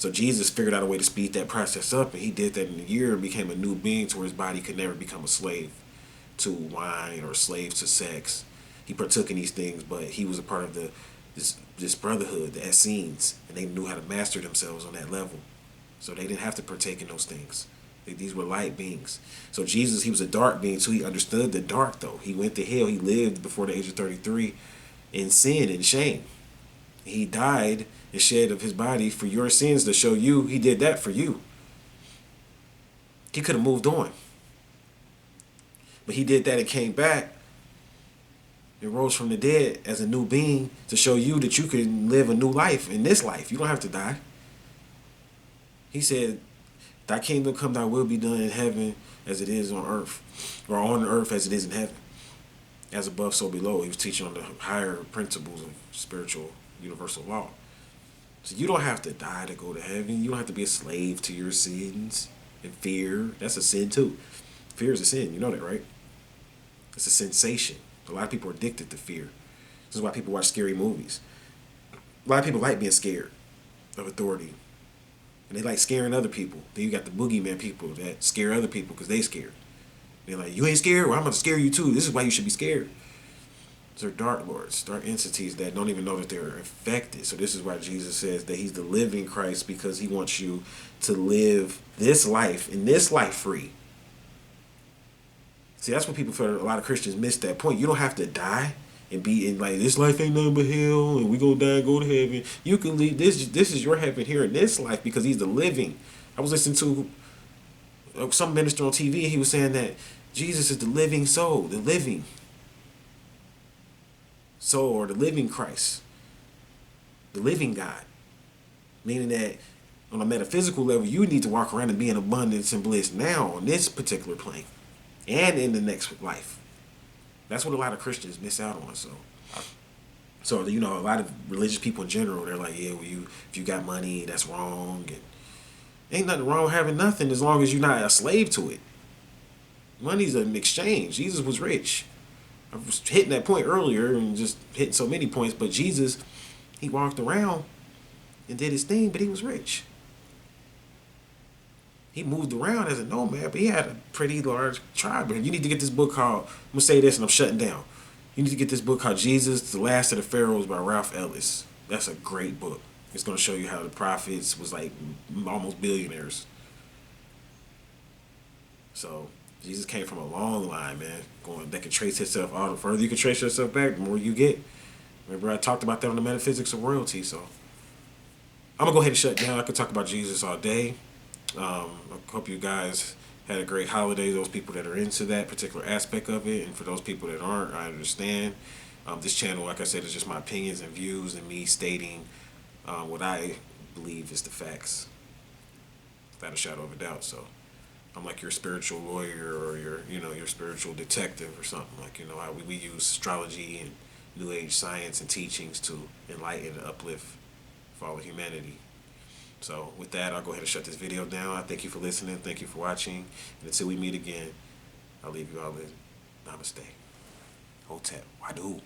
So Jesus figured out a way to speed that process up, and he did that in a year and became a new being to where his body could never become a slave to wine or a slave to sex. He partook in these things, but he was a part of this brotherhood, the Essenes, and they knew how to master themselves on that level. So they didn't have to partake in those things. These were light beings. So Jesus, he was a dark being, so he understood the dark, though. He went to hell. He lived before the age of 33 in sin and shame. He died and shed of his body for your sins to show you he did that for you. He could have moved on. But he did that and came back and rose from the dead as a new being to show you that you can live a new life in this life. You don't have to die. He said, thy kingdom come, thy will be done in heaven as it is on earth, or on earth as it is in heaven. As above, so below. He was teaching on the higher principles of spiritual universal law. So you don't have to die to go to heaven. You don't have to be a slave to your sins and fear. That's a sin too. Fear is a sin. You know that, right? It's a sensation. A lot of people are addicted to fear. This is why people watch scary movies. A lot of people like being scared of authority. And they like scaring other people. Then you got the boogeyman people that scare other people because they scared. They're like, you ain't scared? Well, I'm going to scare you too. This is why you should be scared. They're dark lords, dark entities that don't even know that they're infected. So this is why Jesus says that he's the living Christ, because he wants you to live this life, and this life free. See, that's what people feel. A lot of Christians miss that point. You don't have to die and be in like, this life ain't nothing but hell and we gonna die and go to heaven. You can leave this. This is your heaven here in this life because he's the living. I was listening to some minister on TV. He was saying that Jesus is the living soul, the living soul, or the living Christ, the living God. Meaning that on a metaphysical level, you need to walk around and be in abundance and bliss now on this particular plane and in the next life. That's what a lot of Christians miss out on. So you know, a lot of religious people in general, they're like, yeah, well, if you got money, that's wrong, and ain't nothing wrong with having nothing as long as you're not a slave to it. Money's an exchange. Jesus was rich. I was hitting that point earlier and just hitting so many points, but Jesus, he walked around and did his thing, but he was rich. He moved around as a nomad, but he had a pretty large tribe. You need to get this book called, I'm going to say this and I'm shutting down. You need to get this book called Jesus, The Last of the Pharaohs by Ralph Ellis. That's a great book. It's going to show you how the prophets was like almost billionaires. So Jesus came from a long line, man. That can trace itself. All the further you can trace yourself back, the more you get. Remember, I talked about that on the metaphysics of royalty. So I'm gonna go ahead and shut down. I could talk about Jesus all day. I hope you guys had a great holiday. Those people that are into that particular aspect of it, and for those people that aren't, I understand. This channel, like I said, is just my opinions and views, and me stating what I believe is the facts, without a shadow of a doubt. So I'm like your spiritual lawyer or your spiritual detective or something. Like, how we use astrology and New Age science and teachings to enlighten and uplift fallen humanity. So with that, I'll go ahead and shut this video down. I thank you for listening. Thank you for watching. And until we meet again, I'll leave you all in Namaste. Hotep. Wadu.